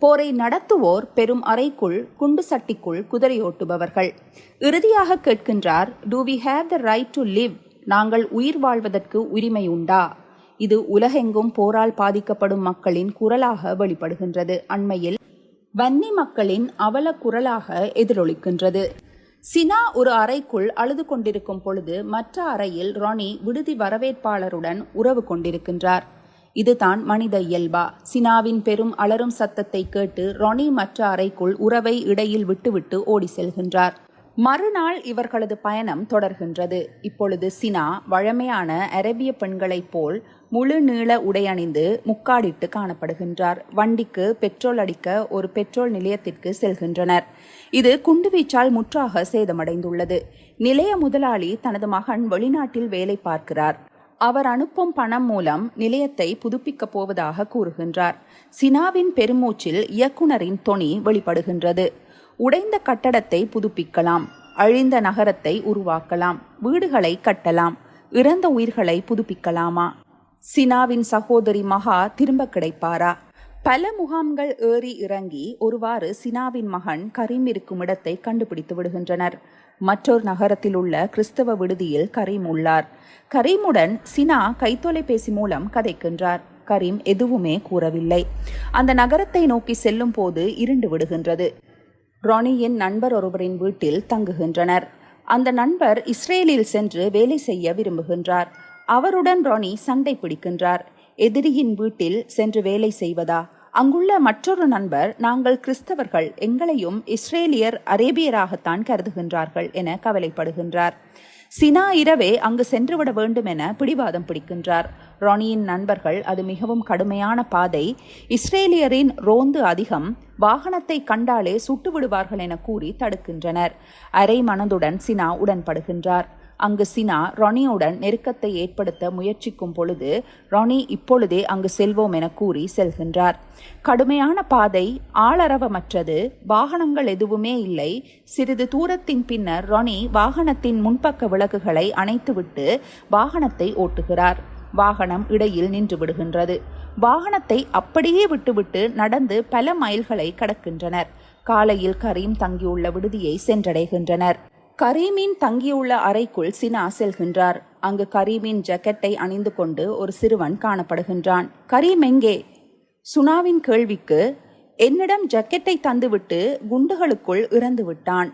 போரை நடத்துவோர் பெரும் அறைக்குள் குண்டு சட்டிக்குள் குதிரையோட்டுபவர்கள். இறுதியாக கேட்கின்றார், do we have the right to live? நாங்கள் உயிர் வாழ்வதற்கு உரிமை உண்டா? இது உலகெங்கும் போரால் பாதிக்கப்படும் மக்களின் குரலாக வெளிப்படுகின்றது. அண்மையில் வன்னி மக்களின் அவல குரலாக எதிரொலிக்கின்றது. சினா ஒரு அறைக்குள் அழுது கொண்டிருக்கும் பொழுது மற்ற அறையில் ரொனி விடுதி வரவேற்பாளருடன் உறவு கொண்டிருக்கின்றார். இதுதான் மனித இயல்பா? சினாவின் பெரும் அலறும் சத்தத்தை கேட்டு ரொனி மற்ற அறைக்குள் உறவை இடையில் விட்டுவிட்டு ஓடி செல்கின்றார். மறுநாள் இவர்களது பயணம் தொடர்கின்றது. இப்பொழுது சினா வழமையான அரேபிய பெண்களைப் போல் முழு நீள உடையணிந்து முக்காடிட்டு காணப்படுகின்றார். வண்டிக்கு பெட்ரோல் அடிக்க ஒரு பெட்ரோல் நிலையத்திற்கு செல்கின்றனர். இது குண்டுவீச்சால் முற்றாக சேதமடைந்துள்ளது. நிலைய முதலாளி தனது மகன் வெளிநாட்டில் வேலை பார்க்கிறார். அவர் அனுப்பும் பணம் மூலம் நிலையத்தை புதுப்பிக்கப் போவதாக கூறுகின்றார். சினாவின் பெருமூச்சில் இயக்குனரின் தொனி வெளிப்படுகின்றது. உடைந்த கட்டடத்தை புதுப்பிக்கலாம், அழிந்த நகரத்தை உருவாக்கலாம், வீடுகளை கட்டலாம், இறந்த உயிர்களை புதுப்பிக்கலாமா? சினாவின் சகோதரி மகா திரும்ப கிடைப்பாரா? பல முகாம்கள் ஏறி இறங்கி ஒருவாறு சினாவின் மகன் கரீம் இருக்கும் இடத்தை கண்டுபிடித்து விடுகின்றனர். மற்றொரு நகரத்தில் உள்ள கிறிஸ்தவ விடுதியில் கரீம் உள்ளார். கரீமுடன் சினா கைத்தொலைபேசி மூலம் கதைக்கின்றார். கரீம் எதுவுமே கூறவில்லை. அந்த நகரத்தை நோக்கி செல்லும் போது இருண்டு விடுகின்றது. ரொனியின் நண்பர் ஒருவரின் வீட்டில் தங்குகின்றனர். அந்த நண்பர் இஸ்ரேலில் சென்று வேலை செய்ய விரும்புகின்றார். அவருடன் ரொனி சண்டை பிடிக்கின்றார். எதிரியின் வீட்டில் சென்று வேலை செய்வதா? அங்குள்ள மற்றொரு நண்பர், நாங்கள் கிறிஸ்தவர்கள், எங்களையும் இஸ்ரேலியர் அரேபியராகத்தான் கருதுகின்றார்கள் என கவலைப்படுகின்றார். சினா இரவே அங்கு சென்றுவிட வேண்டும் என பிடிவாதம் பிடிக்கின்றார். ரொனியின் நண்பர்கள், அது மிகவும் கடுமையான பாதை, இஸ்ரேலியரின் ரோந்து அதிகம், வாகனத்தை கண்டாலே சுட்டு விடுவார்கள் என கூறி தடுக்கின்றனர். அரை மனதுடன் சினா உடன்படுகின்றார். அங்கு சினா ரொனியுடன் நெருக்கத்தை ஏற்படுத்த முயற்சிக்கும் பொழுது ரொனி இப்பொழுதே அங்கு செல்வோம் என கூறி செல்கின்றார். கடுமையான பாதை, ஆளரவமற்றது, வாகனங்கள் எதுவுமே இல்லை. சிறிது தூரத்தின் பின்னர் ரொனி வாகனத்தின் முன்பக்க விளக்குகளை அணைத்துவிட்டு வாகனத்தை ஓட்டுகிறார். வாகனம் இடையில் நின்று விடுகின்றது. வாகனத்தை அப்படியே விட்டுவிட்டு நடந்து பல மைல்களை கடக்கின்றனர். காலையில் கரீம் தங்கியுள்ள விடுதியை சென்றடைகின்றனர். கரீமின் தங்கியுள்ள அறைக்குள் சினா செல்கின்றார். அங்கு கரீமின் ஜக்கெட்டை அணிந்து கொண்டு ஒரு சிறுவன் காணப்படுகின்றான். கரீம் எங்கே? சுனாவின் கேள்விக்கு, என்னிடம் ஜக்கெட்டை தந்துவிட்டு குண்டுகளுக்குள் இறந்து விட்டான்.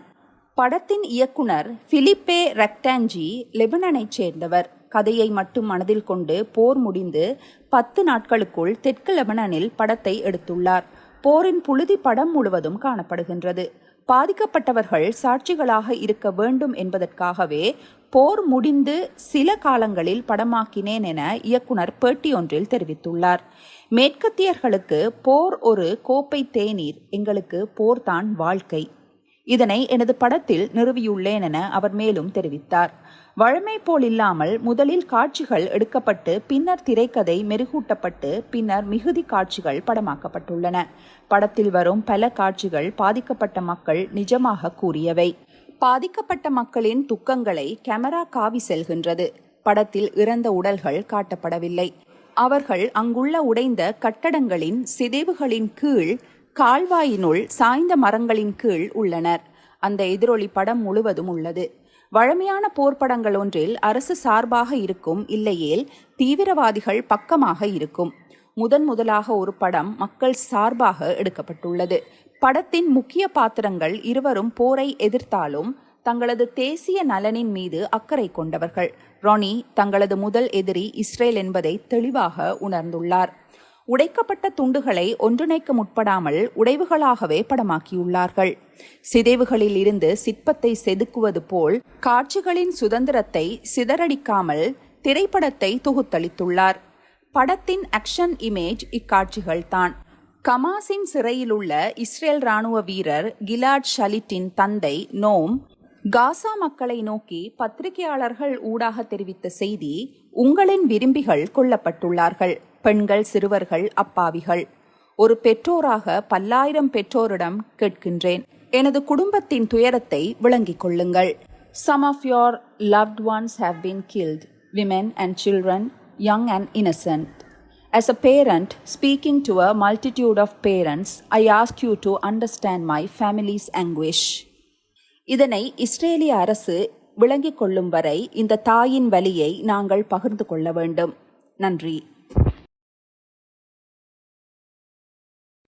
படத்தின் இயக்குனர் பிலிப்பே ரக்டாஞ்சி லெபனனைச் சேர்ந்தவர். கதையை மட்டும் மனதில் கொண்டு போர் முடிந்து 10 நாட்களுக்குள் தெற்கு லெபனனில் படத்தை எடுத்துள்ளார். போரின் புழுதி படம் முழுவதும் காணப்படுகின்றது. பாதிக்கப்பட்டவர்கள் சாட்சிகளாக இருக்க வேண்டும் என்பதற்காகவே போர் முடிந்து சில காலங்களில் படமாக்கினேன் என இயக்குனர் பேட்டியொன்றில் தெரிவித்துள்ளார். மேற்கத்தியர்களுக்கு போர் ஒரு கோப்பை தேநீர், எங்களுக்கு போர்தான் வாழ்க்கை. இதனை எனது படத்தில் நிறுவியுள்ளேன் என அவர் மேலும் தெரிவித்தார். வழமை போல் இல்லாமல் முதலில் காட்சிகள் எடுக்கப்பட்டு பின்னர் திரைக்கதை மெருகூட்டப்பட்டு பின்னர் மிகுதி காட்சிகள் படமாக்கப்பட்டுள்ளன. படத்தில் வரும் பல காட்சிகள் பாதிக்கப்பட்ட மக்கள் நிஜமாக கூறியவை. பாதிக்கப்பட்ட மக்களின் துக்கங்களை கேமரா காவி செல்கின்றது. படத்தில் இறந்த உடல்கள் காட்டப்படவில்லை. அவர்கள் அங்குள்ள உடைந்த கட்டடங்களின் சிதைவுகளின் கீழ், கால்வாயினுள் சாய்ந்த மரங்களின் கீழ் உள்ளனர். அந்த எதிரொலி படம் முழுவதும் உள்ளது. வழமையான போர்ப்படங்கள் ஒன்றில் அரசு சார்பாக இருக்கும், இல்லையேல் தீவிரவாதிகள் பக்கமாக இருக்கும். முதலாக ஒரு படம் மக்கள் சார்பாக எடுக்கப்பட்டுள்ளது. படத்தின் முக்கிய பாத்திரங்கள் இருவரும் போரை எதிர்த்தாலும் தங்களது தேசிய நலனின் மீது அக்கறை கொண்டவர்கள். ரொனி தங்களது முதல் எதிரி இஸ்ரேல் என்பதை தெளிவாக உணர்ந்துள்ளார். உடைக்கப்பட்ட துண்டுகளை ஒன்றிணைக்க முற்படாமல் உடைவுகளாகவே படமாக்கியுள்ளார்கள். சிதைவுகளில் இருந்து சிற்பத்தை செதுக்குவது போல் காட்சிகளின் சுதந்திரத்தை சிதறடிக்காமல் திரைப்படத்தை தொகுத்தளித்துள்ளார். படத்தின் ஆக்ஷன் இமேஜ் இக்காட்சிகள்தான். கமாஸின் சிறையில் உள்ள இஸ்ரேல் ராணுவ வீரர் கிலாட் ஷலிட்டின் தந்தை நோம் காசா மக்களை நோக்கி பத்திரிகையாளர்கள் ஊடாக தெரிவித்த செய்தி, உங்களின் விரும்பிகள் கொல்லப்பட்டுள்ளார்கள், பெண்கள், சிறுவர்கள், அப்பாவிகள். ஒரு பெற்றோராக பல்லாயிரம் பெற்றோரிடம் கேட்கின்றேன், எனது குடும்பத்தின் துயரத்தை விளங்கிக் கொள்ளுங்கள். Some of your loved ones have been killed, women and children, young and innocent. As a parent speaking to a multitude of parents, I ask you to understand my family's anguish. இதனை இஸ்ரேலிய அரசு விளங்கிக் கொள்ளும் வரை இந்த தாயின் வலியை நாங்கள் பகிர்ந்து கொள்ள வேண்டும். நன்றி.